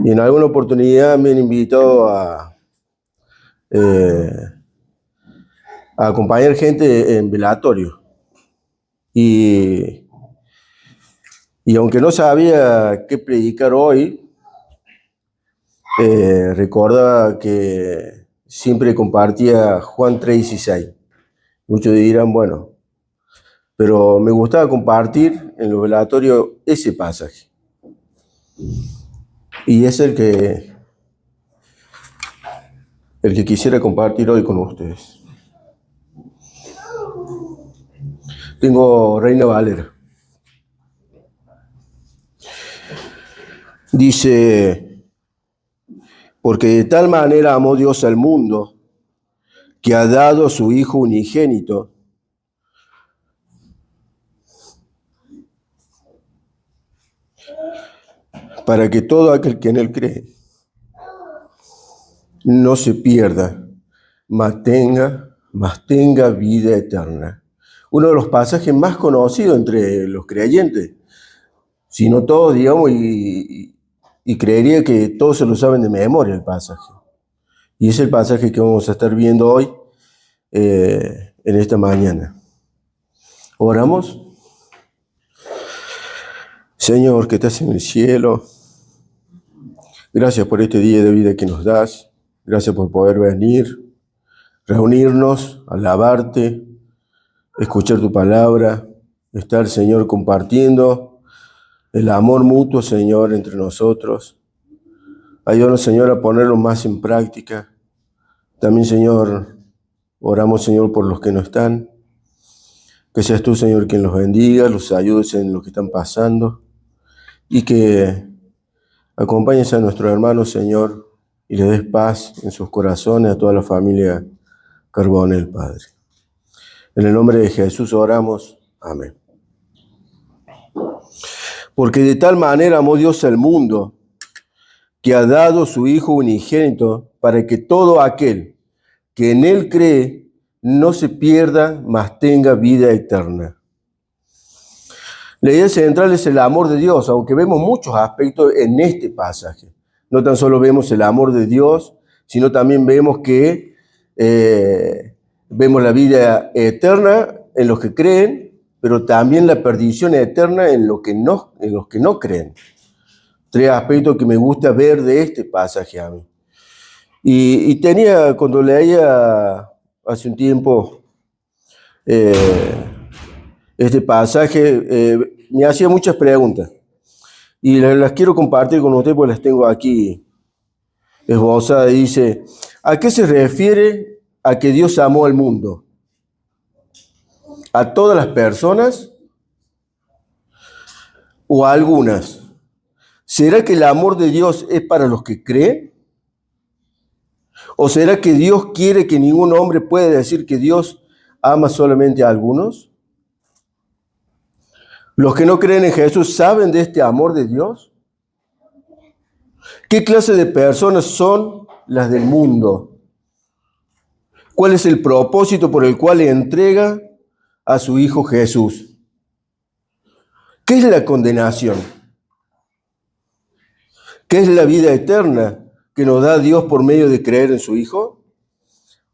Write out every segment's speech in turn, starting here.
Y en alguna oportunidad me han invitado eh, a acompañar gente en velatorio. Y aunque no sabía qué predicar hoy, recordaba que siempre compartía Juan 3:16. Muchos dirán, bueno, pero me gustaba compartir en los velatorios ese pasaje. Y es el que quisiera compartir hoy con ustedes. Tengo Reina Valera. Dice, porque de tal manera amó Dios al mundo, que ha dado a su Hijo unigénito, para que todo aquel que en él cree no se pierda, mas tenga vida eterna. Uno de los pasajes más conocidos entre los creyentes, si no todos, digamos, y creería que todos se lo saben de memoria el pasaje. Y es el pasaje que vamos a estar viendo hoy, en esta mañana. ¿Oramos? Señor, que estás en el cielo, gracias por este día de vida que nos das. Gracias por poder venir, reunirnos, alabarte, escuchar tu palabra, estar, Señor, compartiendo el amor mutuo, Señor, entre nosotros. Ayúdanos, Señor, a ponerlo más en práctica. También, Señor, oramos, Señor, por los que no están. Que seas tú, Señor, quien los bendiga, los ayudes en lo que están pasando y que acompañes a nuestros hermanos, Señor, y les des paz en sus corazones, a toda la familia Carbonell, Padre. En el nombre de Jesús oramos. Amén. Porque de tal manera amó Dios al mundo, que ha dado su Hijo unigénito, para que todo aquel que en él cree no se pierda, mas tenga vida eterna. La idea central es el amor de Dios, aunque vemos muchos aspectos en este pasaje. No tan solo vemos el amor de Dios, sino también vemos que vemos la vida eterna en los que creen, pero también la perdición eterna en los que no creen. Tres aspectos que me gusta ver de este pasaje a mí. Y tenía, cuando leía hace un tiempo este pasaje, me hacía muchas preguntas. Y las quiero compartir con ustedes porque las tengo aquí esbozadas. Dice, ¿a qué se refiere a que Dios amó al mundo? ¿A todas las personas o a algunas? ¿Será que el amor de Dios es para los que creen? ¿O será que Dios quiere que ningún hombre pueda decir que Dios ama solamente a algunos? ¿Los que no creen en Jesús saben de este amor de Dios? ¿Qué clase de personas son las del mundo? ¿Cuál es el propósito por el cual le entrega a su Hijo Jesús? ¿Qué es la condenación? ¿Qué es la vida eterna que nos da Dios por medio de creer en su Hijo?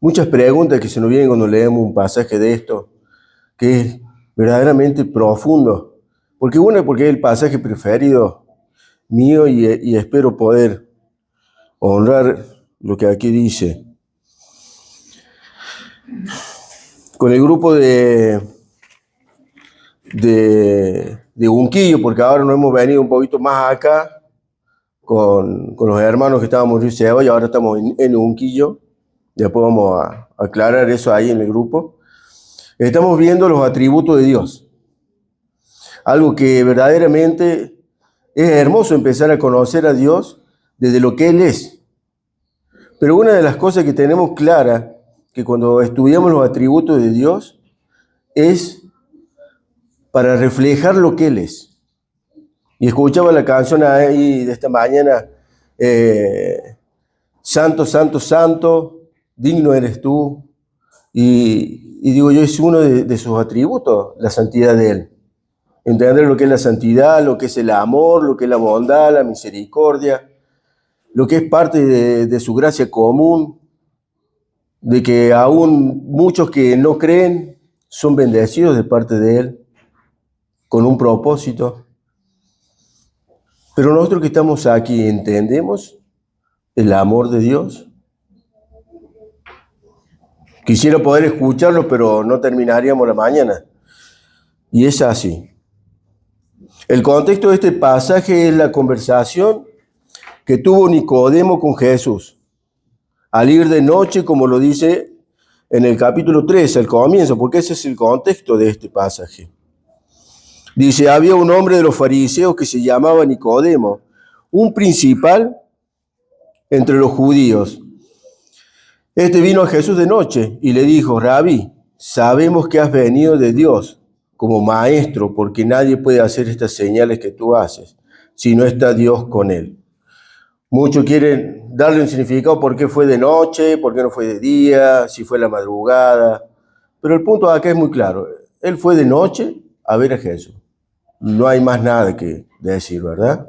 Muchas preguntas que se nos vienen cuando leemos un pasaje de esto, que es verdaderamente profundo. Porque es el pasaje preferido mío y espero poder honrar lo que aquí dice. Con el grupo de Unquillo, porque ahora nos hemos venido un poquito más acá, con los hermanos que estábamos en Río Ceballos, y ahora estamos en Unquillo. Después vamos a aclarar eso ahí en el grupo. Estamos viendo los atributos de Dios. Algo que verdaderamente es hermoso empezar a conocer a Dios desde lo que Él es. Pero una de las cosas que tenemos clara, que cuando estudiamos los atributos de Dios, es para reflejar lo que Él es. Y escuchaba la canción ahí de esta mañana, Santo, Santo, Santo, digno eres tú. Y digo yo, es uno de sus atributos, la santidad de Él. Entender lo que es la santidad, lo que es el amor, lo que es la bondad, la misericordia. lo que es parte de su gracia común, de que aún muchos que no creen son bendecidos de parte de Él, con un propósito. Pero nosotros que estamos aquí, ¿entendemos el amor de Dios? Quisiera poder escucharlo, pero no terminaríamos la mañana. Y es así. El contexto de este pasaje es la conversación que tuvo Nicodemo con Jesús. Al ir de noche, como lo dice en el capítulo 3, al comienzo, porque ese es el contexto de este pasaje. Dice, había un hombre de los fariseos que se llamaba Nicodemo, un principal entre los judíos. Este vino a Jesús de noche y le dijo, Rabí, sabemos que has venido de Dios como maestro, porque nadie puede hacer estas señales que tú haces, si no está Dios con él. Muchos quieren darle un significado por qué fue de noche, por qué no fue de día, si fue la madrugada. Pero el punto acá es muy claro. Él fue de noche a ver a Jesús. No hay más nada que decir, ¿verdad?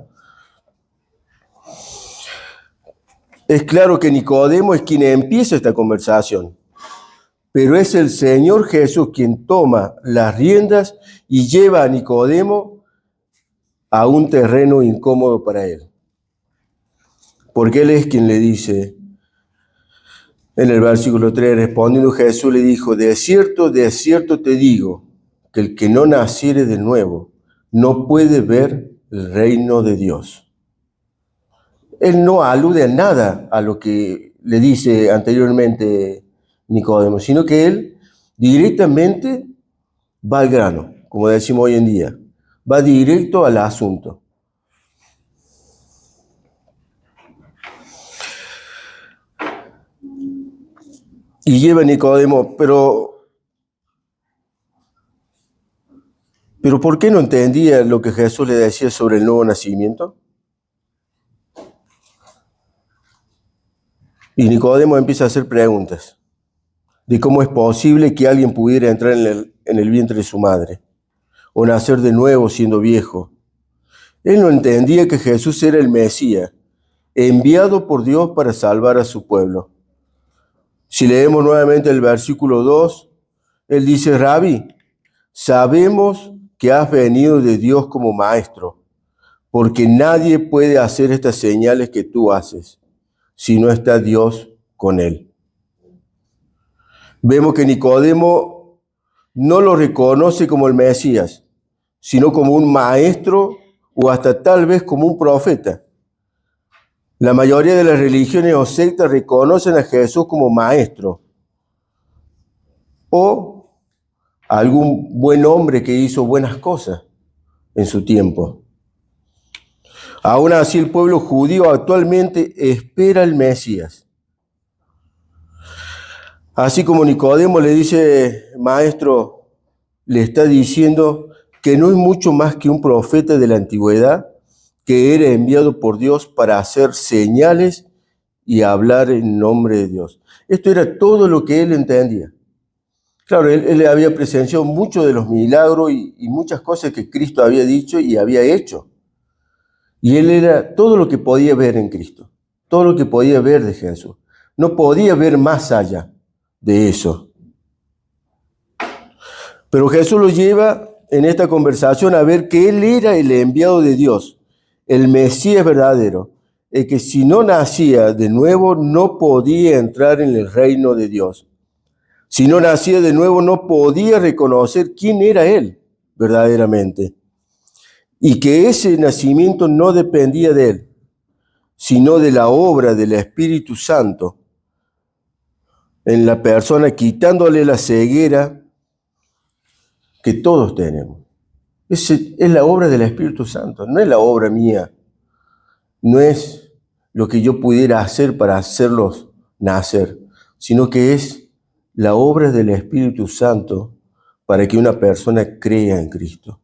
Es claro que Nicodemo es quien empieza esta conversación, pero es el Señor Jesús quien toma las riendas y lleva a Nicodemo a un terreno incómodo para él. Porque Él es quien le dice, en el versículo 3, respondiendo Jesús le dijo, de cierto te digo, que el que no naciere de nuevo no puede ver el reino de Dios. Él no alude a nada a lo que le dice anteriormente Nicodemo, sino que él directamente va al grano, como decimos hoy en día, va directo al asunto. Y lleva a Nicodemo, pero ¿por qué no entendía lo que Jesús le decía sobre el nuevo nacimiento? Y Nicodemo empieza a hacer preguntas de cómo es posible que alguien pudiera entrar en el vientre de su madre o nacer de nuevo siendo viejo. Él no entendía que Jesús era el Mesías, enviado por Dios para salvar a su pueblo. Si leemos nuevamente el versículo 2, él dice, Rabí, sabemos que has venido de Dios como maestro, porque nadie puede hacer estas señales que tú haces si no está Dios con él. Vemos que Nicodemo no lo reconoce como el Mesías, sino como un maestro o hasta tal vez como un profeta. La mayoría de las religiones o sectas reconocen a Jesús como maestro o algún buen hombre que hizo buenas cosas en su tiempo. Aún así, el pueblo judío actualmente espera al Mesías. Así como Nicodemo le dice, maestro, le está diciendo que no es mucho más que un profeta de la antigüedad que era enviado por Dios para hacer señales y hablar en nombre de Dios. Esto era todo lo que él entendía. Claro, él había presenciado muchos de los milagros y muchas cosas que Cristo había dicho y había hecho. Y él era todo lo que podía ver en Cristo, todo lo que podía ver de Jesús. No podía ver más allá de eso. Pero Jesús lo lleva en esta conversación a ver que él era el enviado de Dios, el Mesías verdadero, el que si no nacía de nuevo no podía entrar en el reino de Dios. Si no nacía de nuevo no podía reconocer quién era él verdaderamente. Y que ese nacimiento no dependía de él, sino de la obra del Espíritu Santo en la persona, quitándole la ceguera que todos tenemos. Es la obra del Espíritu Santo, no es la obra mía, no es lo que yo pudiera hacer para hacerlos nacer, sino que es la obra del Espíritu Santo para que una persona crea en Cristo.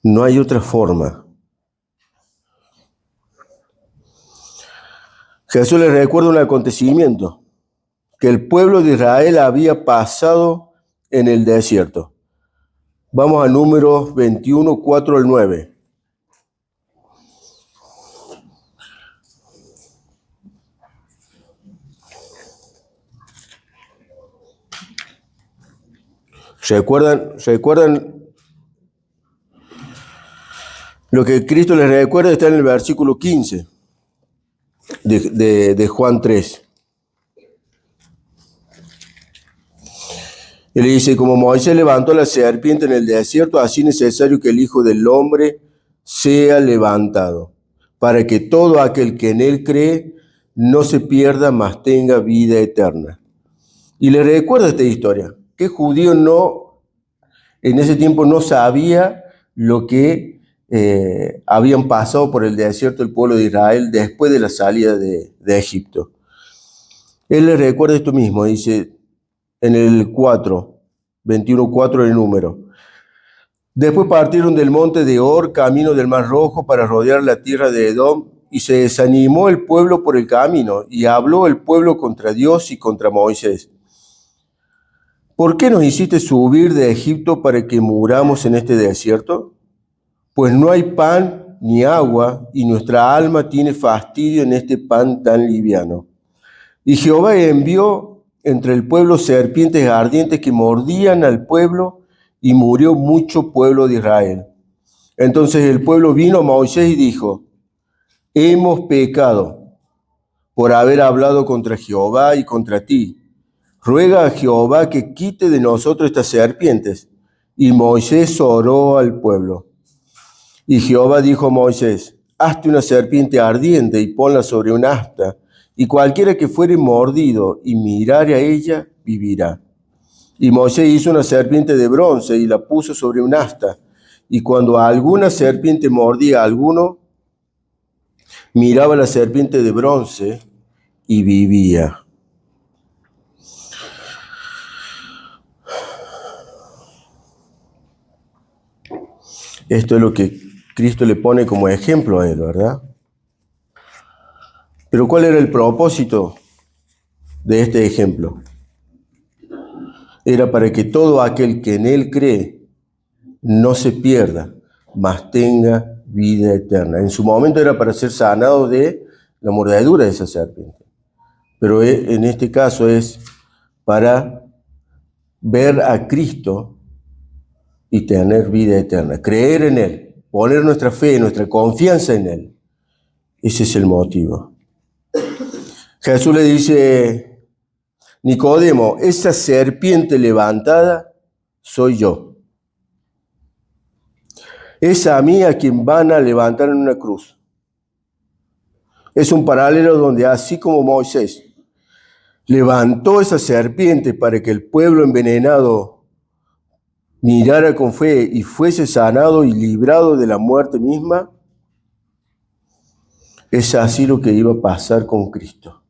No hay otra forma. Jesús les recuerda un acontecimiento que el pueblo de Israel había pasado en el desierto. Vamos a Números 21, 4 al 9. ¿Recuerdan? Lo que Cristo les recuerda está en el versículo 15 de Juan 3. Él dice, como Moisés levantó la serpiente en el desierto, así es necesario que el Hijo del Hombre sea levantado, para que todo aquel que en él cree no se pierda, mas tenga vida eterna. Y le recuerda esta historia, que judío en ese tiempo no sabía lo que habían pasado por el desierto el pueblo de Israel después de la salida de Egipto. Él le recuerda esto mismo, dice en el 21:4 el número. Después partieron del monte de Or, camino del Mar Rojo, para rodear la tierra de Edom, y se desanimó el pueblo por el camino, y habló el pueblo contra Dios y contra Moisés. ¿Por qué nos hiciste subir de Egipto para que muramos en este desierto? Pues no hay pan ni agua, y nuestra alma tiene fastidio en este pan tan liviano. Y Jehová envió entre el pueblo serpientes ardientes que mordían al pueblo, y murió mucho pueblo de Israel. Entonces el pueblo vino a Moisés y dijo, hemos pecado por haber hablado contra Jehová y contra ti. Ruega a Jehová que quite de nosotros estas serpientes. Y Moisés oró al pueblo. Y Jehová dijo a Moisés, hazte una serpiente ardiente y ponla sobre un asta, y cualquiera que fuere mordido y mirare a ella, vivirá. Y Moisés hizo una serpiente de bronce y la puso sobre un asta, y cuando alguna serpiente mordía a alguno, miraba la serpiente de bronce y vivía. Esto es lo que Cristo le pone como ejemplo a él, ¿verdad? Pero ¿cuál era el propósito de este ejemplo? Era para que todo aquel que en él cree no se pierda, mas tenga vida eterna. En su momento era para ser sanado de la mordedura de esa serpiente. Pero en este caso es para ver a Cristo y tener vida eterna, creer en Él, poner nuestra fe, nuestra confianza en Él. Ese es el motivo. Jesús le dice, Nicodemo, esa serpiente levantada soy yo. Es a mí a quien van a levantar en una cruz. Es un paralelo donde así como Moisés levantó esa serpiente para que el pueblo envenenado mirara con fe y fuese sanado y librado de la muerte misma, es así lo que iba a pasar con Cristo.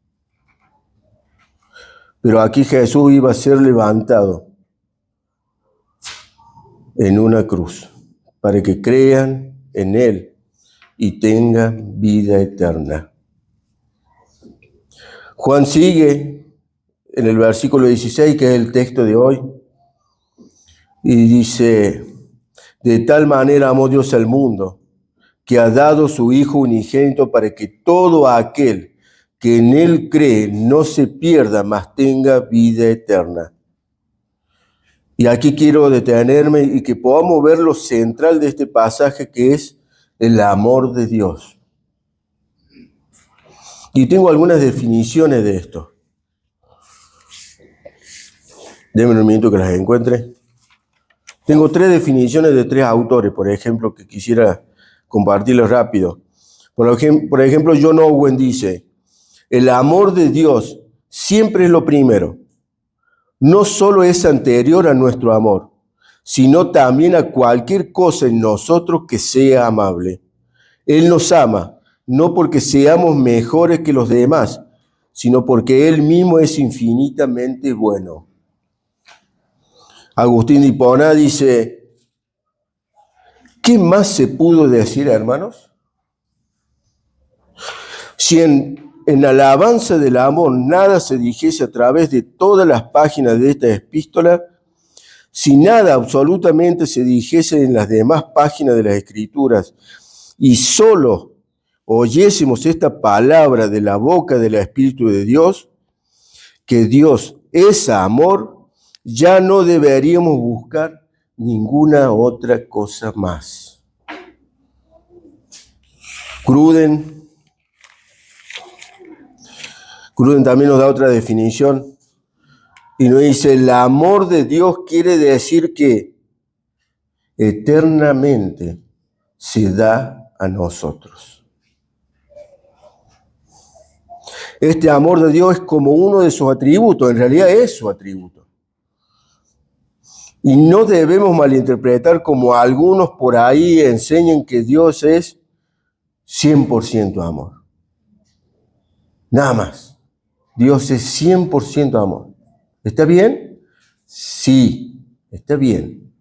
Pero aquí Jesús iba a ser levantado en una cruz para que crean en Él y tengan vida eterna. Juan sigue en el versículo 16, que es el texto de hoy, y dice, de tal manera amó Dios al mundo, que ha dado su Hijo unigénito para que todo aquel que en Él cree no se pierda, mas tenga vida eterna. Y aquí quiero detenerme y que podamos ver lo central de este pasaje, que es el amor de Dios. Y tengo algunas definiciones de esto. Denme un minuto que las encuentre. Tengo 3 definiciones de 3 autores, por ejemplo, que quisiera compartirles rápido. Por ejemplo, John Owen dice, el amor de Dios siempre es lo primero. No solo es anterior a nuestro amor, sino también a cualquier cosa en nosotros que sea amable. Él nos ama, no porque seamos mejores que los demás, sino porque Él mismo es infinitamente bueno. Agustín de Hipona dice, ¿qué más se pudo decir, hermanos? Si en alabanza del amor nada se dijese a través de todas las páginas de esta epístola, si nada absolutamente se dijese en las demás páginas de las Escrituras, y solo oyésemos esta palabra de la boca del Espíritu de Dios, que Dios es amor, ya no deberíamos buscar ninguna otra cosa más. Gruden también nos da otra definición y nos dice, el amor de Dios quiere decir que eternamente se da a nosotros. Este amor de Dios es como uno de sus atributos, en realidad es su atributo. Y no debemos malinterpretar como algunos por ahí enseñan que Dios es 100% amor. Nada más. Dios es 100% amor. ¿Está bien? Sí, está bien.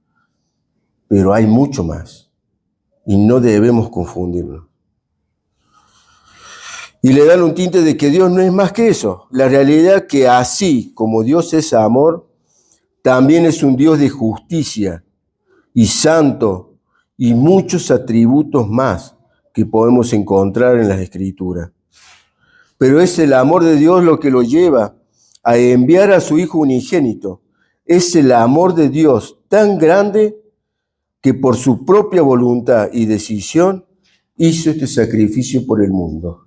Pero hay mucho más. Y no debemos confundirlo. Y le dan un tinte de que Dios no es más que eso. La realidad es que así como Dios es amor, también es un Dios de justicia y santo y muchos atributos más que podemos encontrar en las Escrituras. Pero es el amor de Dios lo que lo lleva a enviar a su Hijo unigénito. Es el amor de Dios tan grande que por su propia voluntad y decisión hizo este sacrificio por el mundo.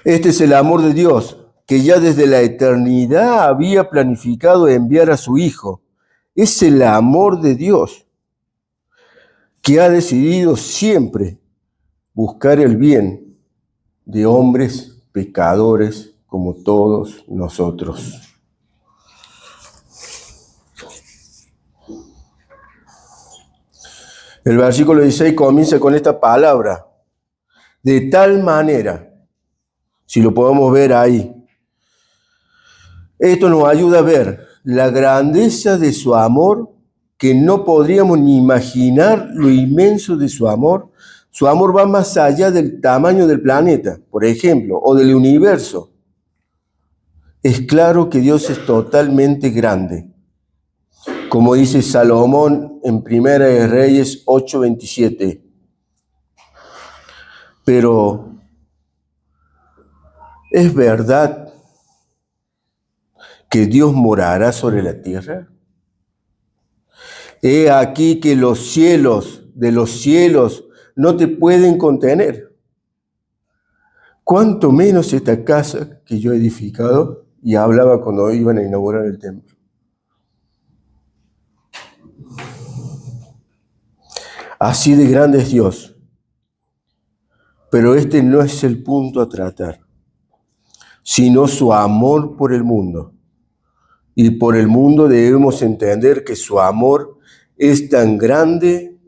Este es el amor de Dios, que ya desde la eternidad había planificado enviar a su Hijo. Es el amor de Dios, que ha decidido siempre buscar el bien de hombres pecadores como todos nosotros. El versículo 16 comienza con esta palabra, de tal manera, si lo podemos ver ahí. Esto nos ayuda a ver la grandeza de su amor, que no podríamos ni imaginar lo inmenso de su amor. Su amor va más allá del tamaño del planeta, por ejemplo, o del universo. Es claro que Dios es totalmente grande. Como dice Salomón en Primera de Reyes 8:27. Pero ¿es verdad que Dios morará sobre la tierra? He aquí que los cielos de los cielos no te pueden contener. Cuánto menos esta casa que yo he edificado, y hablaba cuando iban a inaugurar el templo. Así de grande es Dios. Pero este no es el punto a tratar, sino su amor por el mundo. Y por el mundo debemos entender que su amor es tan grande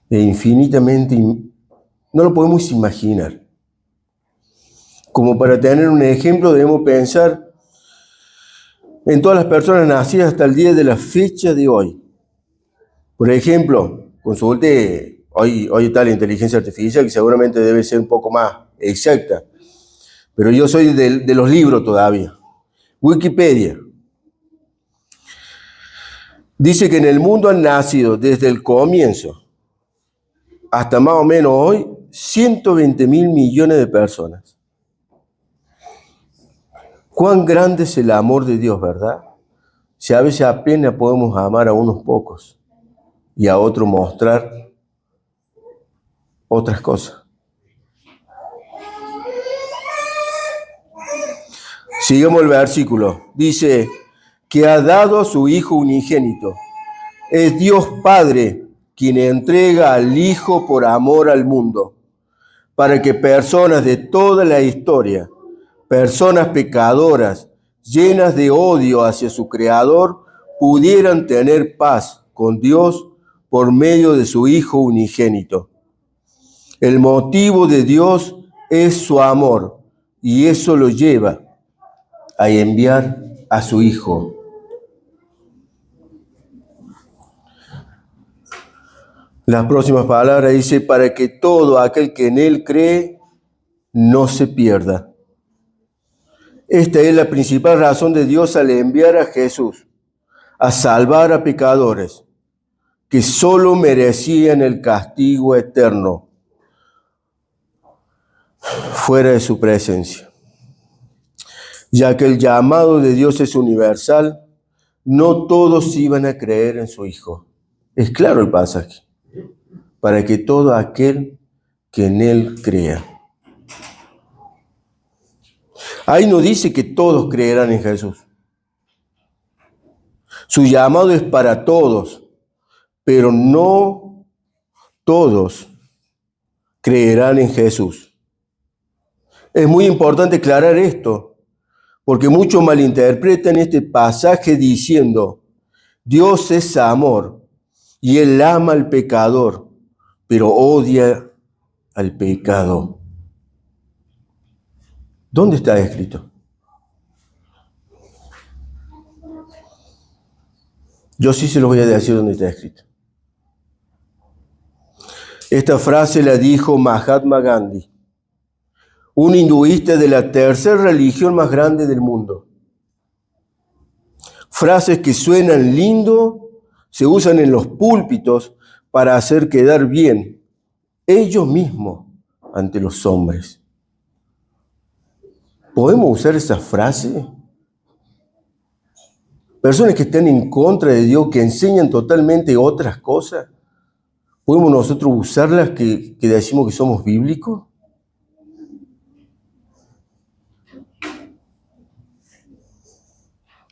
e infinitamente, no lo podemos imaginar. Como para tener un ejemplo, debemos pensar en todas las personas nacidas hasta el día de la fecha de hoy. Por ejemplo, consulte, hoy está la inteligencia artificial, que seguramente debe ser un poco más exacta, pero yo soy de los libros todavía. Wikipedia dice que en el mundo han nacido desde el comienzo hasta más o menos hoy 120.000 millones de personas. Cuán grande es el amor de Dios, ¿verdad? Si a veces apenas podemos amar a unos pocos y a otros mostrar otras cosas. Sigamos el versículo. Dice que ha dado a su Hijo unigénito. Es Dios Padre quien entrega al Hijo por amor al mundo, para que personas de toda la historia, personas pecadoras, llenas de odio hacia su Creador, pudieran tener paz con Dios por medio de su Hijo unigénito. El motivo de Dios es su amor, y eso lo lleva a enviar a su Hijo. Las próximas palabras dice, para que todo aquel que en Él cree no se pierda. Esta es la principal razón de Dios al enviar a Jesús, a salvar a pecadores que solo merecían el castigo eterno fuera de su presencia. Ya que el llamado de Dios es universal, no todos iban a creer en su Hijo. Es claro el pasaje. Para que todo aquel que en Él crea. Ahí no dice que todos creerán en Jesús. Su llamado es para todos, pero no todos creerán en Jesús. Es muy importante aclarar esto, porque muchos malinterpretan este pasaje diciendo, Dios es amor y Él ama al pecador, pero odia al pecado. ¿Dónde está escrito? Yo sí se los voy a decir dónde está escrito. Esta frase la dijo Mahatma Gandhi, un hinduista de la tercera religión más grande del mundo. Frases que suenan lindo, se usan en los púlpitos para hacer quedar bien ellos mismos ante los hombres. ¿Podemos usar esa frase? Personas que están en contra de Dios, que enseñan totalmente otras cosas, ¿podemos nosotros usarlas que decimos que somos bíblicos?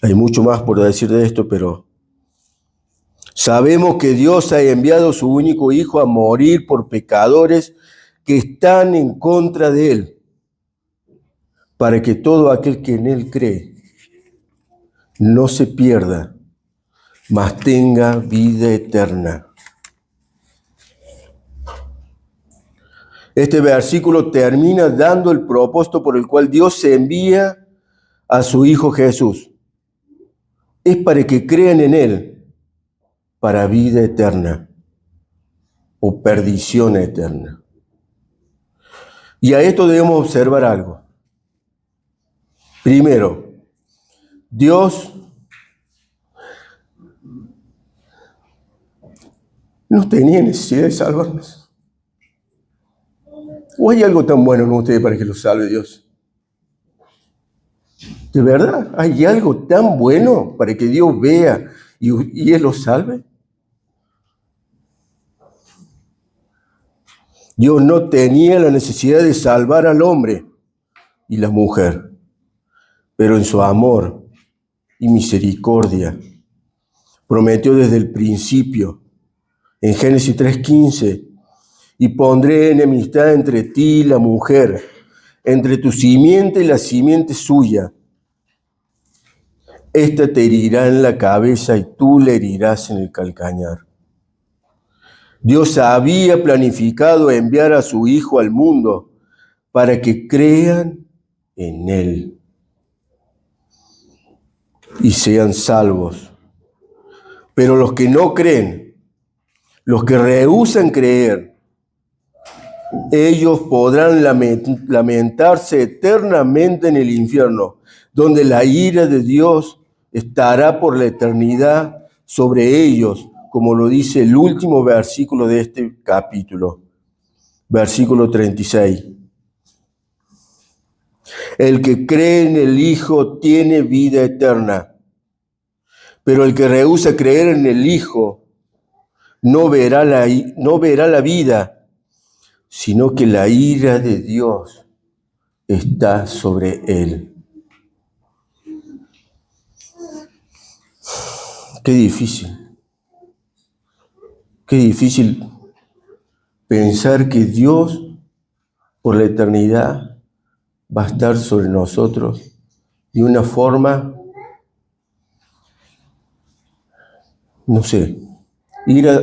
Hay mucho más por decir de esto, pero sabemos que Dios ha enviado a su único Hijo a morir por pecadores que están en contra de Él, para que todo aquel que en Él cree no se pierda, mas tenga vida eterna. Este versículo termina dando el propósito por el cual Dios se envía a su Hijo Jesús. Es para que crean en Él, para vida eterna o perdición eterna. Y a esto debemos observar algo. Primero, Dios no tenía necesidad de salvarnos. ¿O hay algo tan bueno en ustedes para que los salve Dios? ¿De verdad? ¿Hay algo tan bueno para que Dios vea y Él los salve? Dios no tenía la necesidad de salvar al hombre y la mujer, pero en su amor y misericordia prometió desde el principio, en Génesis 3:15, y pondré enemistad entre ti y la mujer, entre tu simiente y la simiente suya. Esta te herirá en la cabeza y tú le herirás en el calcañar. Dios había planificado enviar a su Hijo al mundo para que crean en Él y sean salvos. Pero los que no creen, los que rehúsan creer, ellos podrán lamentarse eternamente en el infierno, donde la ira de Dios estará por la eternidad sobre ellos, como lo dice el último versículo de este capítulo, versículo 36. El que cree en el Hijo tiene vida eterna, pero el que rehúsa creer en el Hijo no verá la vida, sino que la ira de Dios está sobre él. Qué difícil pensar que Dios por la eternidad va a estar sobre nosotros de una forma, no sé, ira,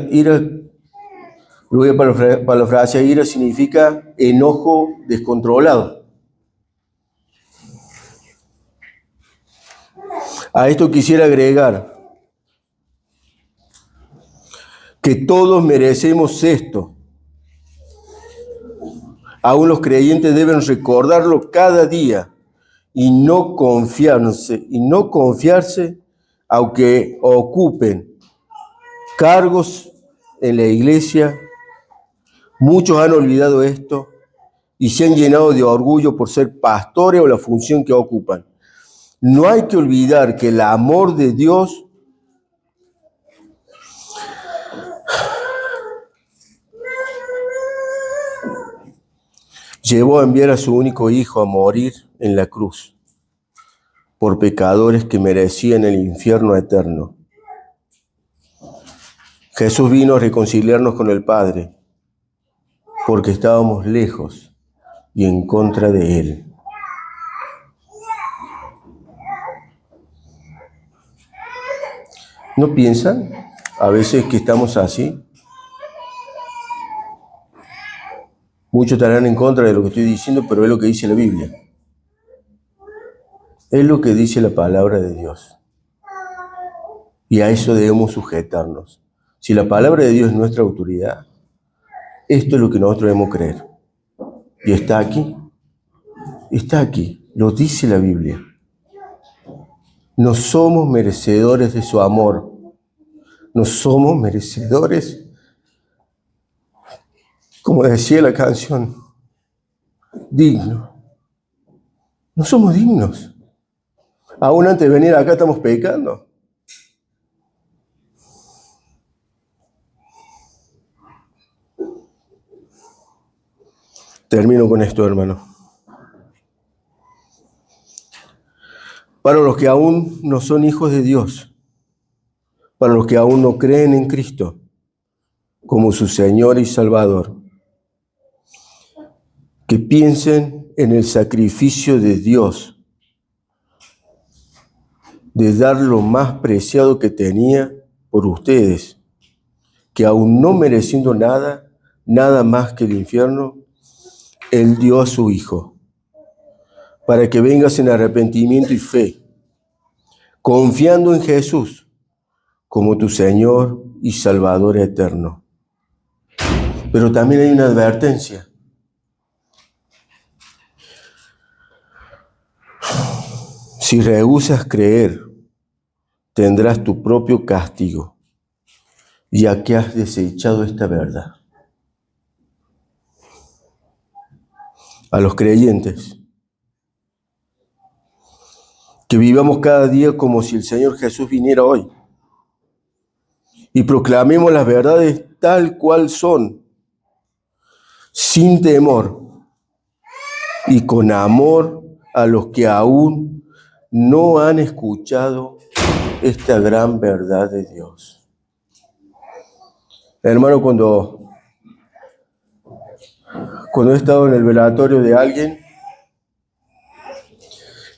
lo voy a parafrasear, ira significa enojo descontrolado. A esto quisiera agregar que todos merecemos esto. Aún los creyentes deben recordarlo cada día y no confiarse, aunque ocupen cargos en la iglesia. Muchos han olvidado esto y se han llenado de orgullo por ser pastores o la función que ocupan. No hay que olvidar que el amor de Dios llevó a enviar a su único hijo a morir en la cruz por pecadores que merecían el infierno eterno. Jesús vino a reconciliarnos con el Padre porque estábamos lejos y en contra de Él. ¿No piensan a veces que estamos así? Muchos estarán en contra de lo que estoy diciendo, pero es lo que dice la Biblia. Es lo que dice la palabra de Dios. Y a eso debemos sujetarnos. Si la palabra de Dios es nuestra autoridad, esto es lo que nosotros debemos creer. Y está aquí. Está aquí. Lo dice la Biblia. No somos merecedores de su amor. No somos merecedores, como decía la canción, dignos. No somos dignos. Aún antes de venir acá estamos pecando. Termino con esto, hermano. Para los que aún no son hijos de Dios, para los que aún no creen en Cristo como su Señor y Salvador, que piensen en el sacrificio de Dios, de dar lo más preciado que tenía por ustedes, que aún no mereciendo nada, nada más que el infierno, Él dio a su Hijo, para que vengas en arrepentimiento y fe, confiando en Jesús como tu Señor y Salvador eterno. Pero también hay una advertencia. Si rehusas creer, tendrás tu propio castigo, ya que has desechado esta verdad. A los creyentes, que vivamos cada día como si el Señor Jesús viniera hoy y proclamemos las verdades tal cual son, sin temor y con amor a los que aún no han escuchado esta gran verdad de Dios. Hermano, cuando he estado en el velatorio de alguien,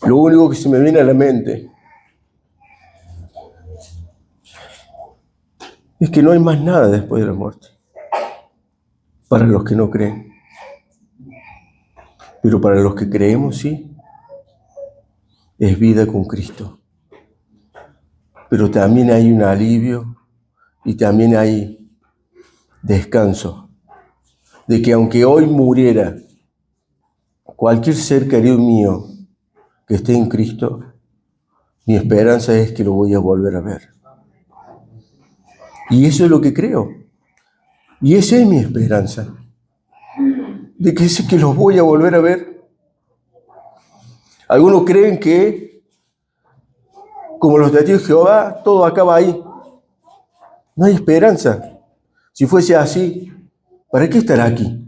lo único que se me viene a la mente es que no hay más nada después de la muerte, para los que no creen. Pero para los que creemos, sí, es vida con Cristo. Pero también hay un alivio y también hay descanso, de que aunque hoy muriera cualquier ser querido mío que esté en Cristo, mi esperanza es que lo voy a volver a ver. Y eso es lo que creo. Y esa es mi esperanza, de que sé que los voy a volver a ver. Algunos creen que, como los testigos de Jehová, todo acaba ahí. No hay esperanza. Si fuese así, ¿para qué estar aquí?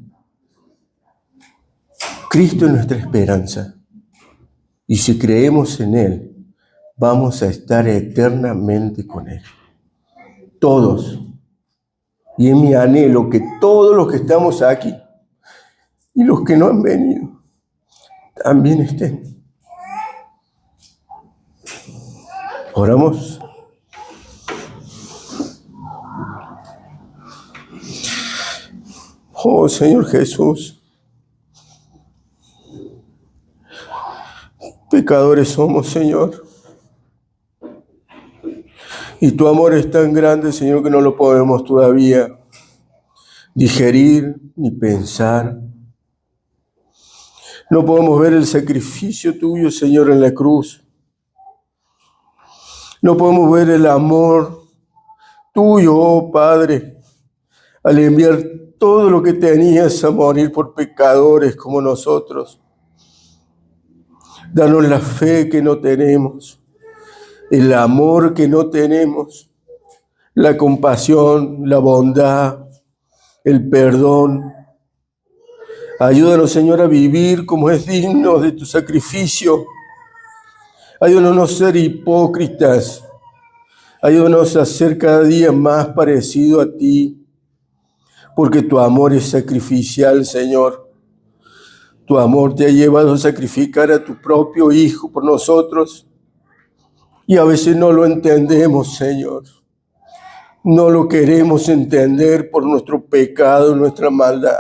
Cristo es nuestra esperanza. Y si creemos en Él, vamos a estar eternamente con Él. Todos. Y es mi anhelo que todos los que estamos aquí y los que no han venido también estén. Oramos. Oh Señor Jesús, pecadores somos, Señor. Y tu amor es tan grande, Señor, que no lo podemos todavía digerir ni pensar. No podemos ver el sacrificio tuyo, Señor, en la cruz. No podemos ver el amor tuyo, oh Padre, al enviar todo lo que tenías a morir por pecadores como nosotros. Danos la fe que no tenemos, el amor que no tenemos, la compasión, la bondad, el perdón. Ayúdanos, Señor, a vivir como es digno de tu sacrificio. Ayúdanos a no ser hipócritas. Ayúdanos a ser cada día más parecido a ti, porque tu amor es sacrificial, Señor. Tu amor te ha llevado a sacrificar a tu propio Hijo por nosotros. Y a veces no lo entendemos, Señor. No lo queremos entender por nuestro pecado, nuestra maldad.